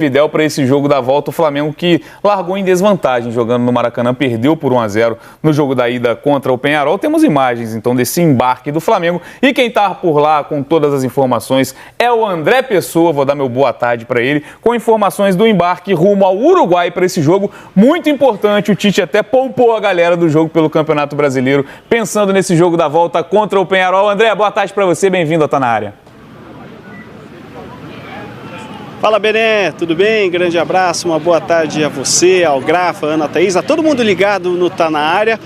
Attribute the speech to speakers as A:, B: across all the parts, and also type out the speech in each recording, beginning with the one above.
A: Montevidéu para esse jogo da volta. O Flamengo que largou em desvantagem jogando no Maracanã, perdeu por 1-0 no jogo da ida contra o Peñarol. Temos imagens então desse embarque do Flamengo e quem está por lá com todas as informações é o André Pessoa. Vou dar meu boa tarde para ele com informações do embarque rumo ao Uruguai para esse jogo muito importante. O Tite até poupou a galera do jogo pelo Campeonato Brasileiro pensando nesse jogo da volta contra o Peñarol. André, boa tarde para você, bem-vindo a Tá Na Área.
B: Fala, Bené, tudo bem? Grande abraço, uma boa tarde a você, ao Grafa, Ana Thaís, a todo mundo ligado no Tá Na Área.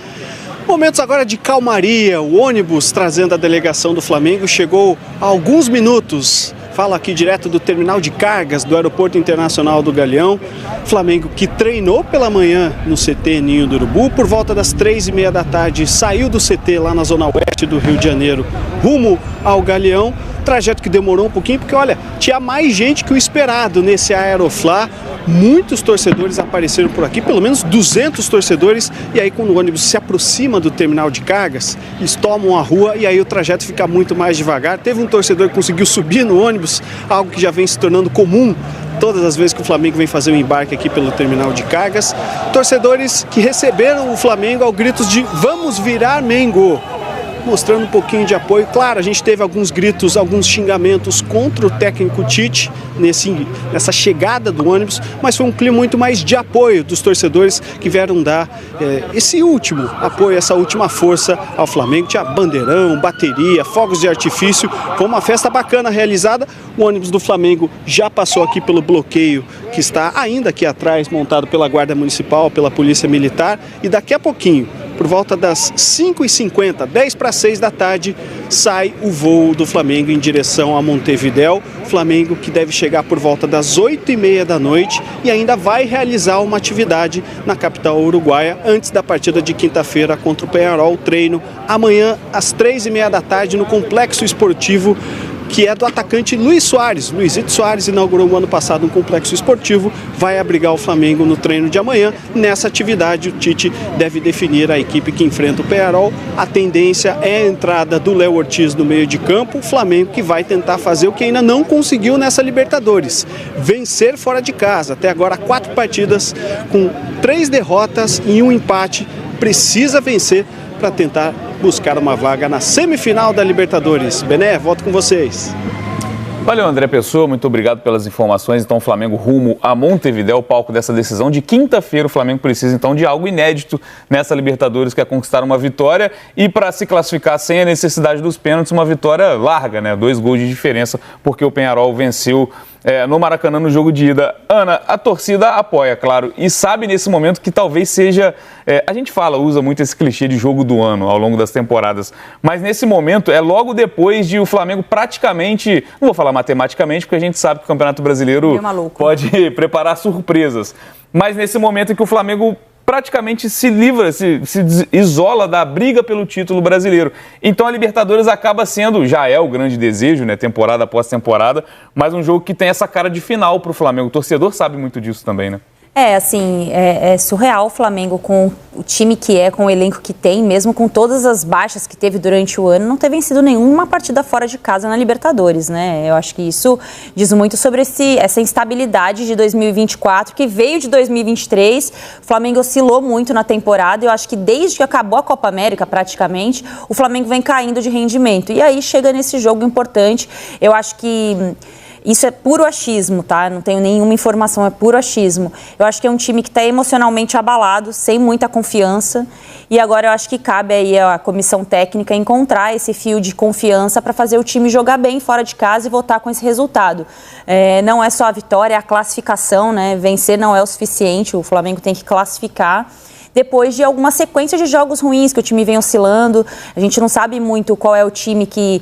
B: Momentos agora de calmaria, o ônibus trazendo a delegação do Flamengo chegou há alguns minutos. Fala aqui direto do terminal de cargas do Aeroporto Internacional do Galeão. Flamengo que treinou pela manhã no CT Ninho do Urubu. Por volta das 3h30 da tarde saiu do CT lá na zona oeste do Rio de Janeiro rumo ao Galeão. Trajeto que demorou um pouquinho porque, olha, tinha mais gente que o esperado nesse Aeroflá. Muitos torcedores apareceram por aqui, pelo menos 200 torcedores. E aí quando o ônibus se aproxima do terminal de cargas, eles tomam a rua e aí o trajeto fica muito mais devagar. Teve um torcedor que conseguiu subir no ônibus, algo que já vem se tornando comum todas as vezes que o Flamengo vem fazer um embarque aqui pelo terminal de cargas. Torcedores que receberam o Flamengo ao gritos de "Vamos virar Mengo!", mostrando um pouquinho de apoio. Claro, a gente teve alguns gritos, alguns xingamentos contra o técnico Tite nessa chegada do ônibus, mas foi um clima muito mais de apoio dos torcedores que vieram dar esse último apoio, essa última força ao Flamengo. Tinha bandeirão, bateria, fogos de artifício, foi uma festa bacana realizada. O ônibus do Flamengo já passou aqui pelo bloqueio que está ainda aqui atrás, montado pela Guarda Municipal, pela Polícia Militar, e daqui a pouquinho, por volta das 5h50, 5:50 da tarde, sai o voo do Flamengo em direção a Montevidéu. Flamengo que deve chegar por volta das 8h30 da noite e ainda vai realizar uma atividade na capital uruguaia antes da partida de quinta-feira contra o Peñarol. Treino amanhã às 3h30 da tarde no Complexo Esportivo, que é do atacante Luiz Soares. Luizito Soares inaugurou no ano passado um complexo esportivo, vai abrigar o Flamengo no treino de amanhã. Nessa atividade, o Tite deve definir a equipe que enfrenta o Peñarol. A tendência é a entrada do Léo Ortiz no meio de campo. O Flamengo que vai tentar fazer o que ainda não conseguiu nessa Libertadores: vencer fora de casa. Até agora, 4 partidas com 3 derrotas e 1 empate. Precisa vencer para tentar buscar uma vaga na semifinal da Libertadores. Bené, volto com vocês.
A: Valeu, André Pessoa, muito obrigado pelas informações. Então, o Flamengo rumo a Montevidéu, o palco dessa decisão de quinta-feira. O Flamengo precisa, então, de algo inédito nessa Libertadores, que é conquistar uma vitória e, para se classificar sem a necessidade dos pênaltis, uma vitória larga, né? 2 gols de diferença, porque o Peñarol venceu no Maracanã no jogo de ida. Ana, a torcida apoia, claro, e sabe nesse momento que talvez seja... a gente usa muito esse clichê de jogo do ano ao longo das temporadas, mas nesse momento é logo depois de o Flamengo praticamente, não vou falar matematicamente, porque a gente sabe que o Campeonato Brasileiro pode preparar surpresas, mas nesse momento em que o Flamengo praticamente se livra, se isola da briga pelo título brasileiro. Então a Libertadores acaba sendo, já é o grande desejo, né, temporada após temporada, mas um jogo que tem essa cara de final para o Flamengo. O torcedor sabe muito disso também, né?
C: É surreal o Flamengo com o time que é, com o elenco que tem, mesmo com todas as baixas que teve durante o ano, não ter vencido nenhuma partida fora de casa na Libertadores, né? Eu acho que isso diz muito sobre essa instabilidade de 2024, que veio de 2023. O Flamengo oscilou muito na temporada. Eu acho que desde que acabou a Copa América, praticamente, o Flamengo vem caindo de rendimento. E aí chega nesse jogo importante. Eu acho que isso é puro achismo, tá? Não tenho nenhuma informação, é puro achismo. Eu acho que é um time que está emocionalmente abalado, sem muita confiança. E agora eu acho que cabe aí a comissão técnica encontrar esse fio de confiança para fazer o time jogar bem fora de casa e voltar com esse resultado. Não é só a vitória, é a classificação, né? Vencer não é o suficiente, o Flamengo tem que classificar. Depois de alguma sequência de jogos ruins que o time vem oscilando. A gente não sabe muito qual é o time que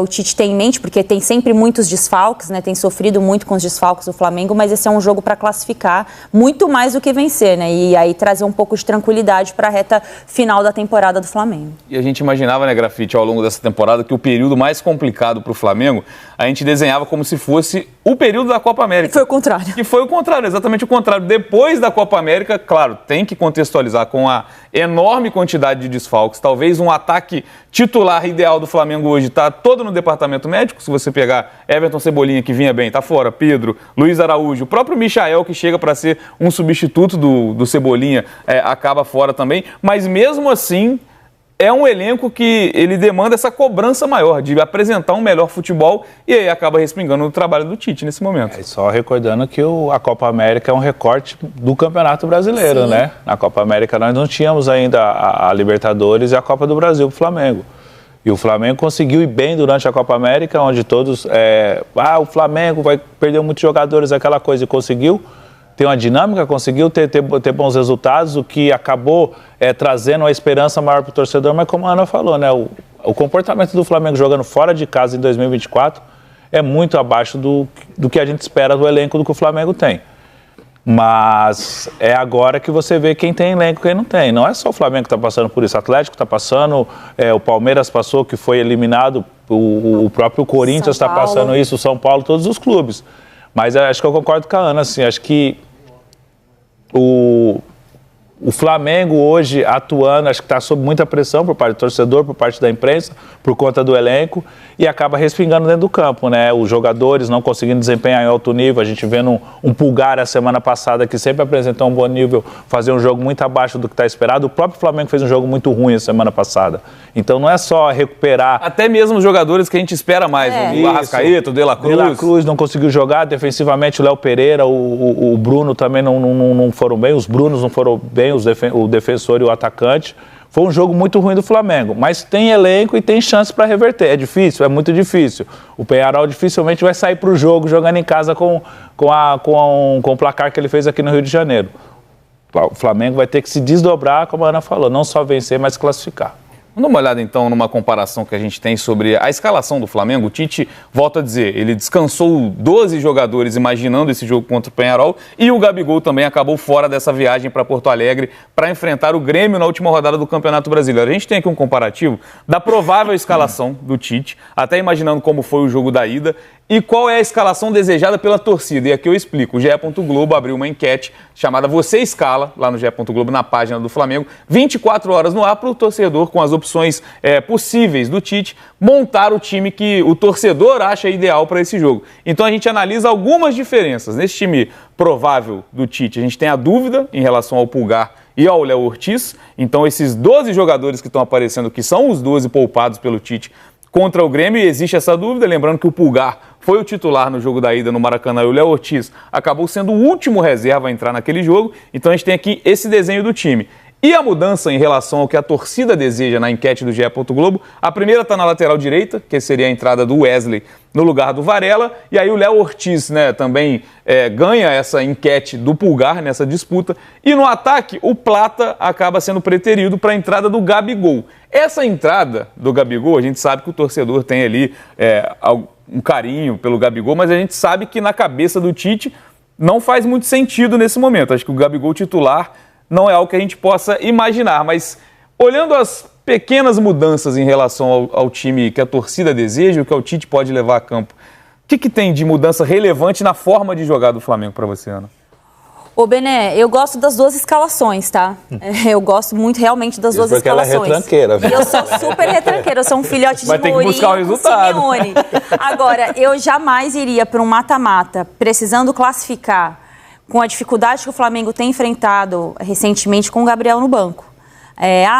C: o Tite tem em mente, porque tem sempre muitos desfalques, né? Tem sofrido muito com os desfalques do Flamengo, mas esse é um jogo para classificar muito mais do que vencer, né? E aí trazer um pouco de tranquilidade para a reta final da temporada do Flamengo.
A: E a gente imaginava, né, Grafite, ao longo dessa temporada, que o período mais complicado para o Flamengo, a gente desenhava como se fosse o período da Copa América.
C: E foi o contrário.
A: Que foi o contrário, exatamente o contrário. Depois da Copa América, claro, tem que contextualizar contextualizar, com a enorme quantidade de desfalques, talvez um ataque titular ideal do Flamengo hoje está todo no departamento médico. Se você pegar Everton Cebolinha, que vinha bem, está fora, Pedro, Luiz Araújo, o próprio Michael, que chega para ser um substituto do Cebolinha, acaba fora também, mas mesmo assim é um elenco que ele demanda essa cobrança maior de apresentar um melhor futebol e aí acaba respingando no trabalho do Tite nesse momento.
D: Só recordando que a Copa América é um recorte do Campeonato Brasileiro, Sim. né? Na Copa América nós não tínhamos ainda a Libertadores e a Copa do Brasil para o Flamengo. E o Flamengo conseguiu ir bem durante a Copa América, onde todos... o Flamengo vai perder muitos jogadores, aquela coisa, e conseguiu ter uma dinâmica, conseguiu ter bons resultados, o que acabou trazendo uma esperança maior para o torcedor, mas como a Ana falou, né, o comportamento do Flamengo jogando fora de casa em 2024 é muito abaixo do que a gente espera do elenco do que o Flamengo tem. Mas é agora que você vê quem tem elenco e quem não tem. Não é só o Flamengo que está passando por isso, o Atlético está passando, o Palmeiras passou, que foi eliminado, o próprio Corinthians está passando isso, o São Paulo, todos os clubes. Mas acho que eu concordo com a Ana, assim, acho que o Flamengo hoje atuando, acho que está sob muita pressão por parte do torcedor, por parte da imprensa, por conta do elenco, e acaba respingando dentro do campo, né? Os jogadores não conseguindo desempenhar em alto nível, a gente vendo um Pulgar a semana passada que sempre apresentou um bom nível, fazer um jogo muito abaixo do que está esperado. O próprio Flamengo fez um jogo muito ruim a semana passada. Então não é só recuperar...
A: Até mesmo os jogadores que a gente espera mais, o Arrascaeta, o De La Cruz.
D: De La Cruz não conseguiu jogar, defensivamente o Léo Pereira, o Bruno também não foram bem, os Brunos não foram bem, o defensor e o atacante. Foi um jogo muito ruim do Flamengo, mas tem elenco e tem chance para reverter. É difícil? É muito difícil. O Peñarol dificilmente vai sair para o jogo jogando em casa com o placar que ele fez aqui no Rio de Janeiro. O Flamengo vai ter que se desdobrar, como a Ana falou, não só vencer, mas classificar.
A: Vamos dar uma olhada, então, numa comparação que a gente tem sobre a escalação do Flamengo. O Tite, volta a dizer, ele descansou 12 jogadores imaginando esse jogo contra o Peñarol e o Gabigol também acabou fora dessa viagem para Porto Alegre para enfrentar o Grêmio na última rodada do Campeonato Brasileiro. A gente tem aqui um comparativo da provável escalação do Tite, até imaginando como foi o jogo da ida, e qual é a escalação desejada pela torcida. E aqui eu explico. O GE. Globo abriu uma enquete chamada Você Escala, lá no GE. Globo, na página do Flamengo, 24 horas no ar para o torcedor, com as opções possíveis do Tite, montar o time que o torcedor acha ideal para esse jogo. Então a gente analisa algumas diferenças. Nesse time provável do Tite, a gente tem a dúvida em relação ao Pulgar e ao Léo Ortiz. Então esses 12 jogadores que estão aparecendo, que são os 12 poupados pelo Tite, contra o Grêmio, existe essa dúvida, lembrando que o Pulgar foi o titular no jogo da ida no Maracanã e o Léo Ortiz acabou sendo o último reserva a entrar naquele jogo, então a gente tem aqui esse desenho do time. E a mudança em relação ao que a torcida deseja na enquete do GE. Globo, a primeira está na lateral direita, que seria a entrada do Wesley no lugar do Varela, e aí o Léo Ortiz, né, também ganha essa enquete do Pulgar nessa disputa, e no ataque o Plata acaba sendo preterido para a entrada do Gabigol. Essa entrada do Gabigol, a gente sabe que o torcedor tem ali um carinho pelo Gabigol, mas a gente sabe que na cabeça do Tite não faz muito sentido nesse momento. Acho que o Gabigol titular não é algo que a gente possa imaginar, mas olhando as pequenas mudanças em relação ao time que a torcida deseja, o que o Tite pode levar a campo, o que tem de mudança relevante na forma de jogar do Flamengo para você, Ana?
C: Ô, Bené, eu gosto das duas escalações, tá? Eu gosto muito realmente das duas escalações.
D: Ela é retranqueira, viu?
C: Eu sou super retranqueira, eu sou um filhote de
A: Mourinho. Vai ter que buscar o resultado.
C: Simeone. Agora, eu jamais iria para um mata-mata precisando classificar com a dificuldade que o Flamengo tem enfrentado recentemente com o Gabriel no banco.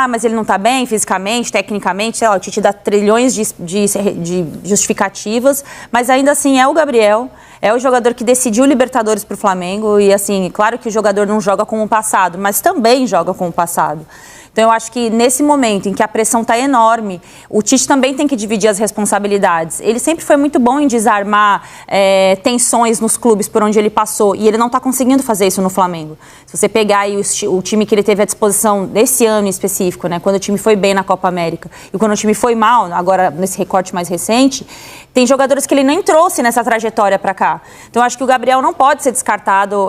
C: Mas ele não está bem fisicamente, tecnicamente, sei lá, o Tite dá trilhões de justificativas, mas ainda assim é o Gabriel, é o jogador que decidiu Libertadores para o Flamengo e, assim, claro que o jogador não joga como o passado, mas também joga como o passado. Então, eu acho que nesse momento em que a pressão está enorme, o Tite também tem que dividir as responsabilidades. Ele sempre foi muito bom em desarmar tensões nos clubes por onde ele passou e ele não está conseguindo fazer isso no Flamengo. Se você pegar aí o time que ele teve à disposição desse ano em específico, né, quando o time foi bem na Copa América e quando o time foi mal, agora nesse recorte mais recente, tem jogadores que ele nem trouxe nessa trajetória para cá. machucar. Então, eu acho que o Gabriel não pode ser descartado,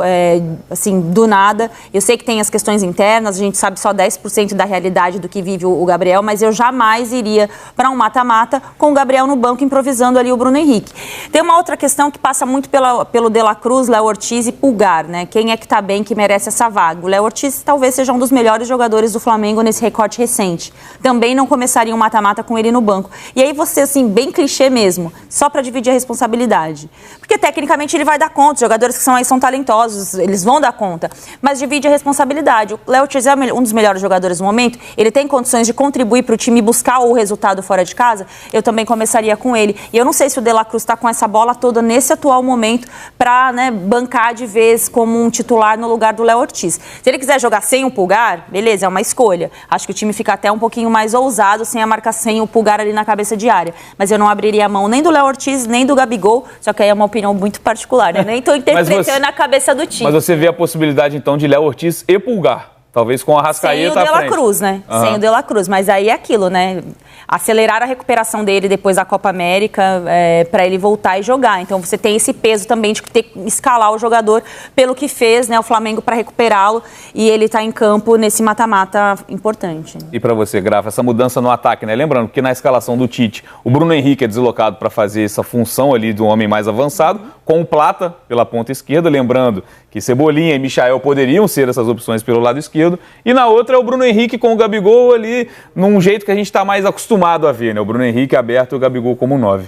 C: assim, do nada. Eu sei que tem as questões internas, a gente sabe só 10% da realidade do que vive o Gabriel, mas eu jamais iria para um mata-mata com o Gabriel no banco improvisando ali o Bruno Henrique. Tem uma outra questão que passa muito pelo De La Cruz, Léo Ortiz e Pulgar, né? Quem é que tá bem, que merece essa vaga? O Léo Ortiz talvez seja um dos melhores jogadores do Flamengo nesse recorte recente. Também não começaria um mata-mata com ele no banco. E aí você, assim, bem clichê mesmo, só para dividir a responsabilidade. Porque tecnicamente ele vai dar conta, os jogadores que são aí são talentosos, eles vão dar conta, mas divide a responsabilidade. O Léo Ortiz é um dos melhores jogadores no momento, ele tem condições de contribuir para o time buscar o resultado fora de casa, eu também começaria com ele. E eu não sei se o De La Cruz está com essa bola toda nesse atual momento para, né, bancar de vez como um titular no lugar do Léo Ortiz. Se ele quiser jogar sem o Pulgar, beleza, é uma escolha. Acho que o time fica até um pouquinho mais ousado sem a marcação, sem o Pulgar ali na cabeça de área. Mas eu não abriria a mão nem do Léo Ortiz, nem do Gabigol, só que aí é uma opinião muito particular, né? Nem estou interpretando a cabeça do time.
A: Mas você vê a possibilidade, então, de Léo Ortiz e Pulgar. Talvez com a Arrascaeta à frente.
C: Sem o De La Cruz, né? Uhum. Sem o De La Cruz. Mas aí é aquilo, né? Acelerar a recuperação dele depois da Copa América para ele voltar e jogar. Então você tem esse peso também de ter que escalar o jogador pelo que fez, né, o Flamengo para recuperá-lo, e ele está em campo nesse mata-mata importante.
A: E para você, Grafa, essa mudança no ataque, né? Lembrando que na escalação do Tite, o Bruno Henrique é deslocado para fazer essa função ali do homem mais avançado, com o Plata pela ponta esquerda, lembrando que Cebolinha e Michael poderiam ser essas opções pelo lado esquerdo, e na outra é o Bruno Henrique com o Gabigol ali, num jeito que a gente está mais acostumado a ver, né? O Bruno Henrique aberto e o Gabigol como 9.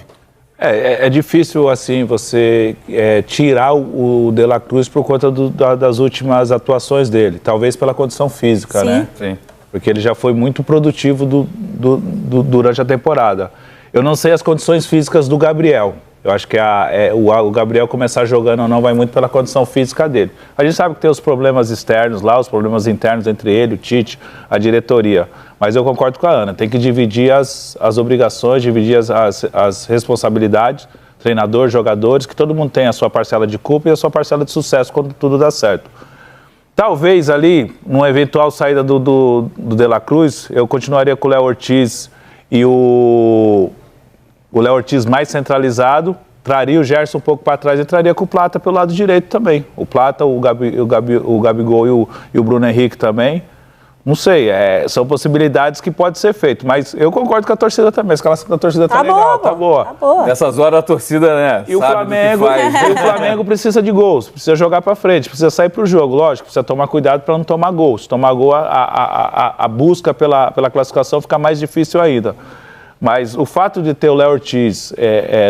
D: É difícil, assim, você tirar o De La Cruz por conta das últimas atuações dele, talvez pela condição física,
C: Sim.
D: né?
A: Sim.
D: Porque ele já foi muito produtivo durante a temporada. Eu não sei as condições físicas do Gabriel. Eu acho que o Gabriel começar jogando ou não vai muito pela condição física dele. A gente sabe que tem os problemas externos lá, os problemas internos entre ele, o Tite, a diretoria. Mas eu concordo com a Ana, tem que dividir as obrigações, dividir as responsabilidades, treinador, jogadores, que todo mundo tem a sua parcela de culpa e a sua parcela de sucesso quando tudo dá certo. Talvez ali, numa eventual saída do De La Cruz, eu continuaria com o Léo Ortiz e o Léo Ortiz mais centralizado, traria o Gerson um pouco para trás e traria com o Plata pelo lado direito também. O Plata, o Gabigol e o Bruno Henrique também. Não sei, são possibilidades que pode ser feito, mas eu concordo com a torcida também. A escalação da torcida tá legal, tá boa.
C: Tá boa.
A: Nessas horas a torcida, né,
D: e o Flamengo precisa de gols, precisa jogar para frente, precisa sair pro jogo, lógico, precisa tomar cuidado para não tomar gol. Se tomar gol, a busca pela classificação fica mais difícil ainda. Mas o fato de ter o Léo Ortiz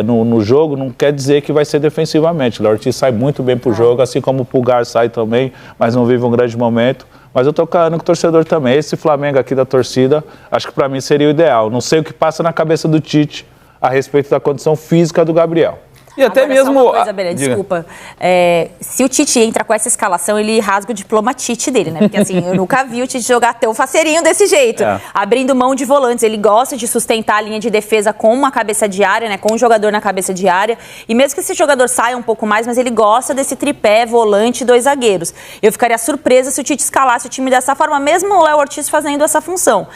D: no jogo não quer dizer que vai ser defensivamente. O Léo Ortiz sai muito bem pro jogo, assim como o Pulgar sai também, mas não vive um grande momento. Mas eu tô falando com o torcedor também. Esse Flamengo aqui da torcida, acho que para mim seria o ideal. Não sei o que passa na cabeça do Tite a respeito da condição física do Gabriel.
A: E até
C: agora,
A: mesmo...
C: Só uma coisa, Belê, desculpa. Se o Tite entra com essa escalação, ele rasga o diploma Tite dele, né? Porque assim, eu nunca vi o Tite jogar tão faceirinho desse jeito. Abrindo mão de volantes. Ele gosta de sustentar a linha de defesa com uma cabeça de área, né? Com um jogador na cabeça de área. E mesmo que esse jogador saia um pouco mais, mas ele gosta desse tripé, volante e 2 zagueiros. Eu ficaria surpresa se o Tite escalasse o time dessa forma, mesmo o Léo Ortiz fazendo essa função.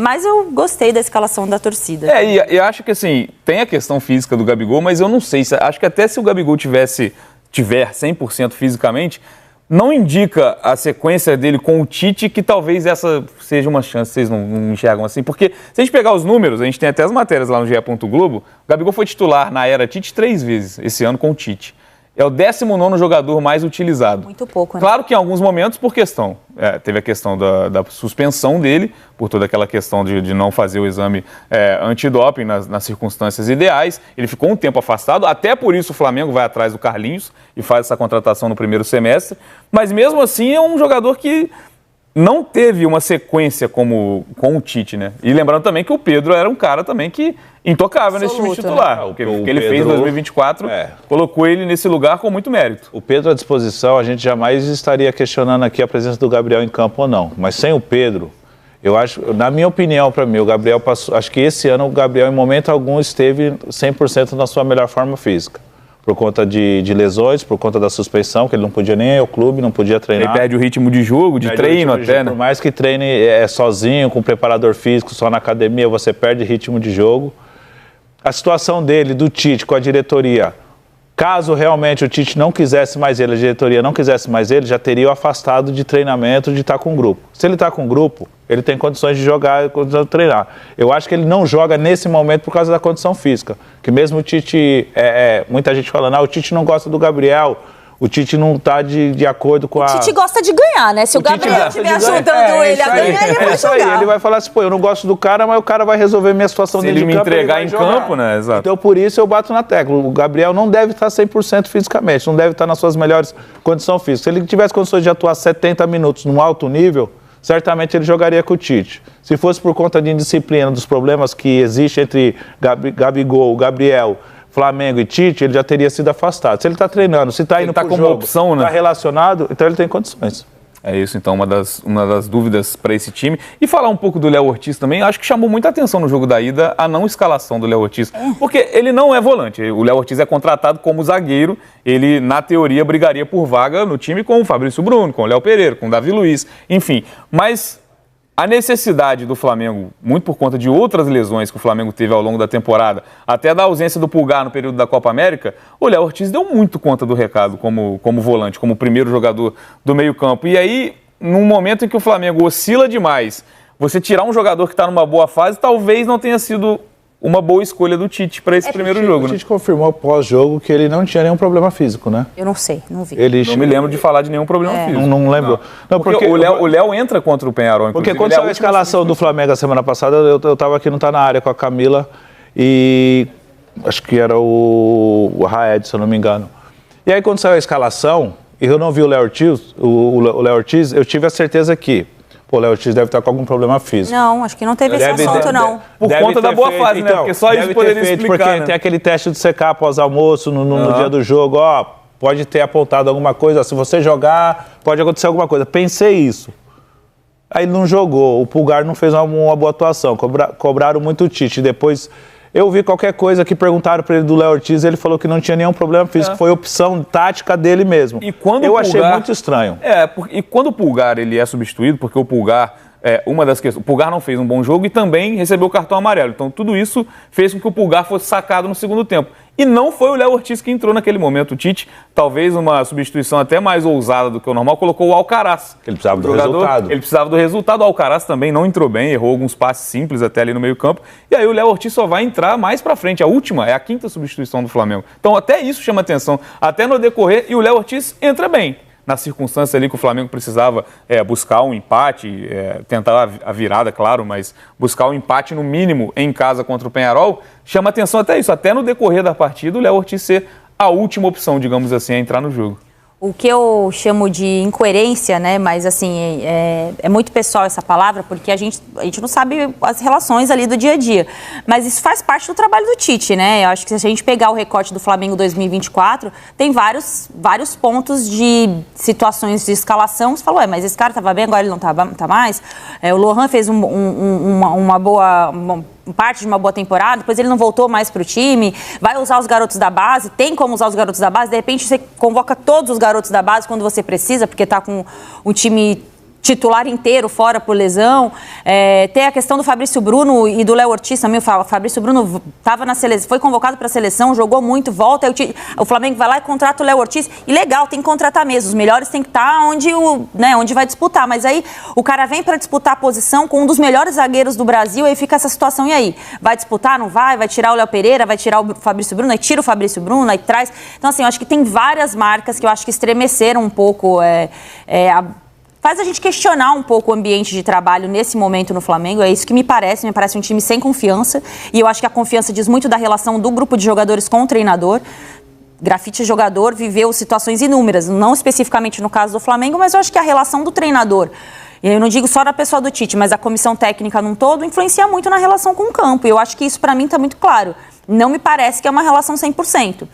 C: Mas eu gostei da escalação da torcida.
A: E acho que assim, tem a questão física do Gabigol, mas eu não sei. Acho que até se o Gabigol tiver 100% fisicamente, não indica a sequência dele com o Tite que talvez essa seja uma chance, vocês não enxergam assim. Porque se a gente pegar os números, a gente tem até as matérias lá no GE. Globo, o Gabigol foi titular na era Tite 3 vezes esse ano com o Tite. É o 19º jogador mais utilizado.
C: Muito pouco, né?
A: Claro que em alguns momentos por questão. Teve a questão da suspensão dele, por toda aquela questão de não fazer o exame antidoping nas circunstâncias ideais. Ele ficou um tempo afastado, até por isso o Flamengo vai atrás do Carlinhos e faz essa contratação no primeiro semestre. Mas mesmo assim é um jogador que não teve uma sequência com o Tite, né? E lembrando também que o Pedro era um cara também que intocável nesse time titular. Né? O que ele Pedro, fez em 2024 colocou ele nesse lugar com muito mérito.
D: O Pedro à disposição, a gente jamais estaria questionando aqui a presença do Gabriel em campo ou não. Mas sem o Pedro, eu acho, na minha opinião, para mim, o Gabriel passou. Acho que esse ano o Gabriel, em momento algum, esteve 100% na sua melhor forma física. Por conta de lesões, por conta da suspensão, que ele não podia nem ir ao clube, não podia treinar.
A: Ele perde o ritmo de jogo, de treino até, né?
D: Por mais que treine sozinho, com preparador físico, só na academia, você perde ritmo de jogo. A situação dele, do Tite, com a diretoria, Caso realmente o Tite não quisesse mais ele, a diretoria não quisesse mais ele, já teria o afastado de treinamento, de estar com o grupo. Se ele está com o grupo, ele tem condições de jogar, condições de treinar. Eu acho que ele não joga nesse momento por causa da condição física. Que mesmo o Tite, muita gente falando, o Tite não gosta do Gabriel, o Tite não está de acordo com a...
C: O Tite gosta de ganhar, né? Se o Gabriel estiver ajudando ele a ganhar, ele vai jogar.
D: Ele vai falar assim, eu não gosto do cara, mas o cara vai resolver minha situação dentro de campo.
A: Se ele me entregar em campo, né? Exato.
D: Então, por isso, eu bato na tecla. O Gabriel não deve estar 100% fisicamente, não deve estar nas suas melhores condições físicas. Se ele tivesse condições de atuar 70 minutos num alto nível, certamente ele jogaria com o Tite. Se fosse por conta de indisciplina, dos problemas que existem entre Gabigol, Gabriel, Flamengo e Tite, ele já teria sido afastado. Se ele está treinando, se está indo para o jogo, opção, né? Está relacionado, então ele tem condições.
A: É isso, então, uma das dúvidas para esse time. E falar um pouco do Léo Ortiz também, acho que chamou muita atenção no jogo da ida a não escalação do Léo Ortiz, porque ele não é volante. O Léo Ortiz é contratado como zagueiro, ele, na teoria, brigaria por vaga no time com o Fabrício Bruno, com o Léo Pereira, com o Davi Luiz, enfim. Mas a necessidade do Flamengo, muito por conta de outras lesões que o Flamengo teve ao longo da temporada, até da ausência do Pulgar no período da Copa América, o Léo Ortiz deu muito conta do recado como volante, como primeiro jogador do meio-campo. E aí, num momento em que o Flamengo oscila demais, você tirar um jogador que está numa boa fase, talvez não tenha sido uma boa escolha do Tite para esse primeiro jogo.
D: O Tite confirmou pós-jogo que ele não tinha nenhum problema físico, né?
C: Eu não sei, não vi.
A: Não me lembro de falar de nenhum problema físico.
D: Não lembro.
A: Não, porque o Léo entra contra o Penharol.
D: Porque quando saiu a escalação do Flamengo a semana passada, eu estava aqui no Tá Na Área com a Camila e acho que era o Raed, se eu não me engano. E aí quando saiu a escalação, e eu não vi o Léo Ortiz, eu tive a certeza que o Léo Ortiz deve estar com algum problema físico.
C: Não, acho que não teve esse assunto, não.
A: Por conta da boa fase, né? Porque só isso poderia explicar,
D: porque tem aquele teste de secar após almoço, no dia do jogo, pode ter apontado alguma coisa, se você jogar, pode acontecer alguma coisa. Pensei isso. Aí ele não jogou, o Pulgar não fez uma boa atuação, cobraram muito o Tite. Depois eu vi qualquer coisa que perguntaram para ele do Léo Ortiz, ele falou que não tinha nenhum problema físico, foi opção tática dele mesmo.
A: E quando
D: eu achei muito estranho.
A: E quando o Pulgar ele é substituído, porque o Pulgar, uma das questões, o Pulgar não fez um bom jogo e também recebeu o cartão amarelo. Então tudo isso fez com que o Pulgar fosse sacado no segundo tempo. E não foi o Léo Ortiz que entrou naquele momento. O Tite, talvez uma substituição até mais ousada do que o normal, colocou o Alcaraz.
D: Ele precisava do resultado.
A: Ele precisava do resultado. O Alcaraz também não entrou bem, errou alguns passes simples até ali no meio campo. E aí o Léo Ortiz só vai entrar mais pra frente. A última é a 5ª substituição do Flamengo. Então até isso chama atenção. Até no decorrer, e o Léo Ortiz entra bem. Na circunstância ali que o Flamengo precisava buscar um empate, tentar a virada, claro, mas buscar um empate no mínimo em casa contra o Penharol, chama atenção até isso. Até no decorrer da partida, o Léo Ortiz ser a última opção, digamos assim, a entrar no jogo.
C: O que eu chamo de incoerência, né? Mas assim, é muito pessoal essa palavra, porque a gente não sabe as relações ali do dia a dia. Mas isso faz parte do trabalho do Tite, né? Eu acho que se a gente pegar o recorte do Flamengo 2024, tem vários pontos de situações de escalação. Você falou, mas esse cara estava bem, agora ele não tá mais. O Lohan fez uma boa... parte de uma boa temporada, depois ele não voltou mais para o time, vai usar os garotos da base, tem como usar os garotos da base, de repente você convoca todos os garotos da base quando você precisa, porque está com o time titular inteiro fora por lesão. Tem a questão do Fabrício Bruno e do Léo Ortiz também. O Fabrício Bruno estava na seleção, foi convocado para a seleção, jogou muito, volta, o Flamengo vai lá e contrata o Léo Ortiz. E legal, tem que contratar mesmo. Os melhores tem que estar onde vai disputar. Mas aí o cara vem para disputar a posição com um dos melhores zagueiros do Brasil, aí fica essa situação. E aí? Vai disputar? Não vai? Vai tirar o Léo Pereira? Vai tirar o Fabrício Bruno? Aí tira o Fabrício Bruno, aí traz. Então, assim, eu acho que tem várias marcas que eu acho que estremeceram um pouco faz a gente questionar um pouco o ambiente de trabalho nesse momento no Flamengo. É isso que me parece um time sem confiança, e eu acho que a confiança diz muito da relação do grupo de jogadores com o treinador. Grafite jogador viveu situações inúmeras, não especificamente no caso do Flamengo, mas eu acho que a relação do treinador, e eu não digo só da pessoa do Tite, mas a comissão técnica num todo, influencia muito na relação com o campo, e eu acho que isso para mim está muito claro. Não me parece que é uma relação 100%.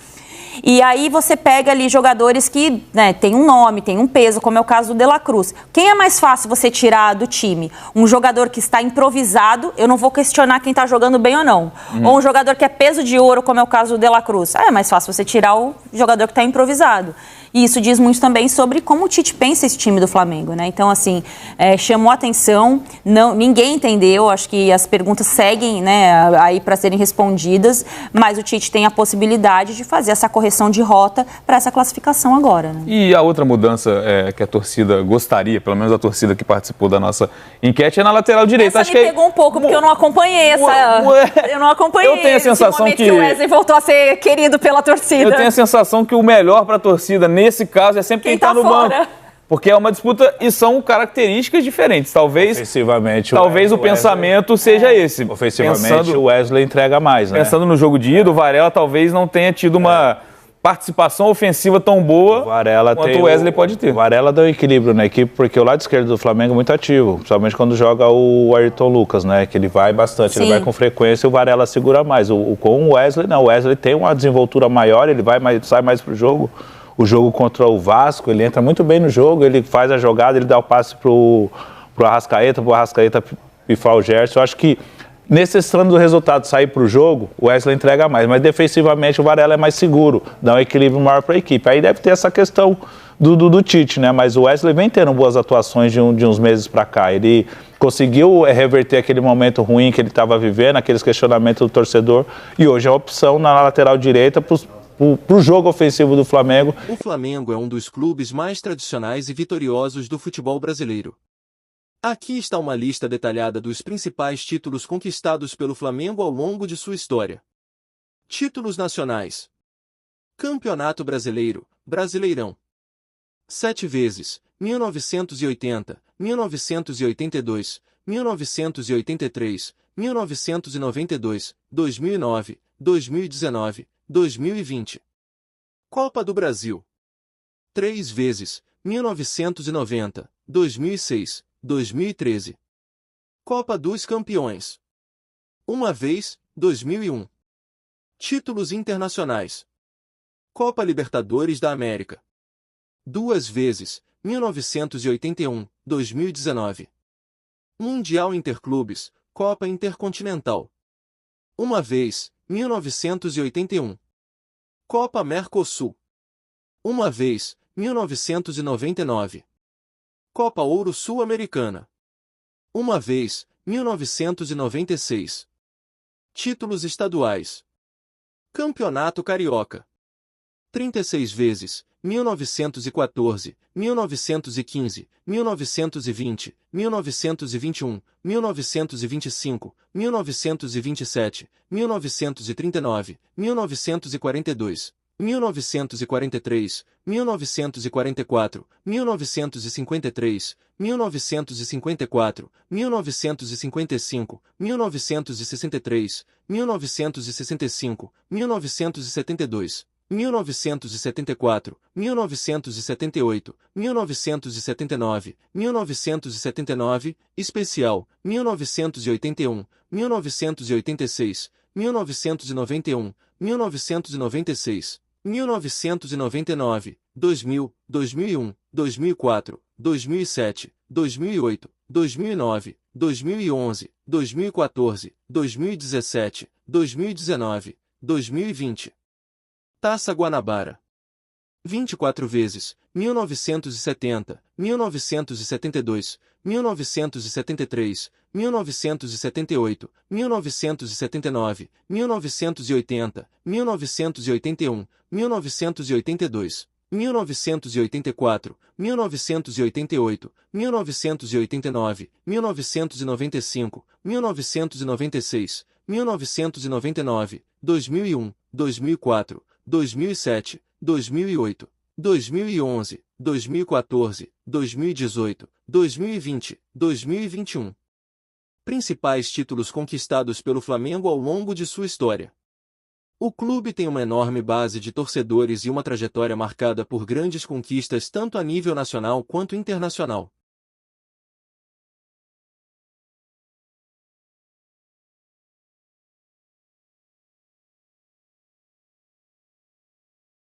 C: E aí você pega ali jogadores que tem um nome, tem um peso, como é o caso do De La Cruz. Quem é mais fácil você tirar do time? Um jogador que está improvisado, eu não vou questionar quem está jogando bem ou não. Ou um jogador que é peso de ouro, como é o caso do De La Cruz. É mais fácil você tirar o jogador que está improvisado. E isso diz muito também sobre como o Tite pensa esse time do Flamengo, né? Então, assim, chamou atenção, ninguém entendeu, acho que as perguntas seguem, né, aí para serem respondidas, mas o Tite tem a possibilidade de fazer essa correção de rota para essa classificação agora, né?
A: E a outra mudança que a torcida gostaria, pelo menos a torcida que participou da nossa enquete, é na lateral direita.
C: Essa me pegou um pouco, porque eu não acompanhei eu não acompanhei
A: eu tenho a sensação que
C: o Wesley voltou a ser querido pela torcida.
A: Eu tenho a sensação que o melhor para a torcida nesse caso é sempre quem está no banco. Porque é uma disputa e são características diferentes. Talvez o pensamento seja esse.
D: Ofensivamente, o Wesley entrega mais, né?
A: Pensando no jogo de ida, o Varela talvez não tenha tido uma participação ofensiva tão boa quanto o Wesley pode ter.
D: O Varela dá um equilíbrio na equipe, porque o lado esquerdo do Flamengo é muito ativo, principalmente quando joga o Ayrton Lucas, né? Que ele vai bastante, ele vai com frequência e o Varela segura mais. Com o Wesley, não. O Wesley tem uma desenvoltura maior, ele sai mais pro jogo. O jogo contra o Vasco, ele entra muito bem no jogo, ele faz a jogada, ele dá o passe pro Arrascaeta pifar o Gerson. Eu acho que necessitando do resultado sair para o jogo, o Wesley entrega mais, mas defensivamente o Varela é mais seguro, dá um equilíbrio maior para a equipe. Aí deve ter essa questão do Tite, né? Mas o Wesley vem tendo boas atuações de uns meses para cá. Ele conseguiu reverter aquele momento ruim que ele estava vivendo, aqueles questionamentos do torcedor, e hoje é a opção na lateral direita para o jogo ofensivo do Flamengo.
E: O Flamengo é um dos clubes mais tradicionais e vitoriosos do futebol brasileiro. Aqui está uma lista detalhada dos principais títulos conquistados pelo Flamengo ao longo de sua história. Títulos nacionais: Campeonato Brasileiro, Brasileirão. 7 vezes: 1980, 1982, 1983, 1992, 2009, 2019, 2020. Copa do Brasil: 3 vezes: 1990, 2006, 2013. Copa dos Campeões: 1 vez, 2001. Títulos internacionais: Copa Libertadores da América: 2 vezes, 1981, 2019. Mundial Interclubes, Copa Intercontinental: 1 vez, 1981. Copa Mercosul: 1 vez, 1999. Copa Ouro Sul-Americana: 1 vez, 1996. Títulos estaduais: Campeonato Carioca: 36 vezes, 1914, 1915, 1920, 1921, 1925, 1927, 1939, 1942, 1943, 1944, 1953, 1954, 1955, 1963, 1965, 1972, 1974, 1978, 1979, 1979, especial, 1981, 1986, 1991, 1996, 1999, 2000, 2001, 2004, 2007, 2008, 2009, 2011, 2014, 2017, 2019, 2020. Taça Guanabara: 24 vezes, 1970, 1972, 1973, 1978, 1979, 1980, 1981, 1982, 1984, 1988, 1989, 1995, 1996, 1999, 2001, 2004, 2007, 2008, 2011, 2014, 2018, 2020, 2021. Principais títulos conquistados pelo Flamengo ao longo de sua história. O clube tem uma enorme base de torcedores e uma trajetória marcada por grandes conquistas tanto a nível nacional quanto internacional.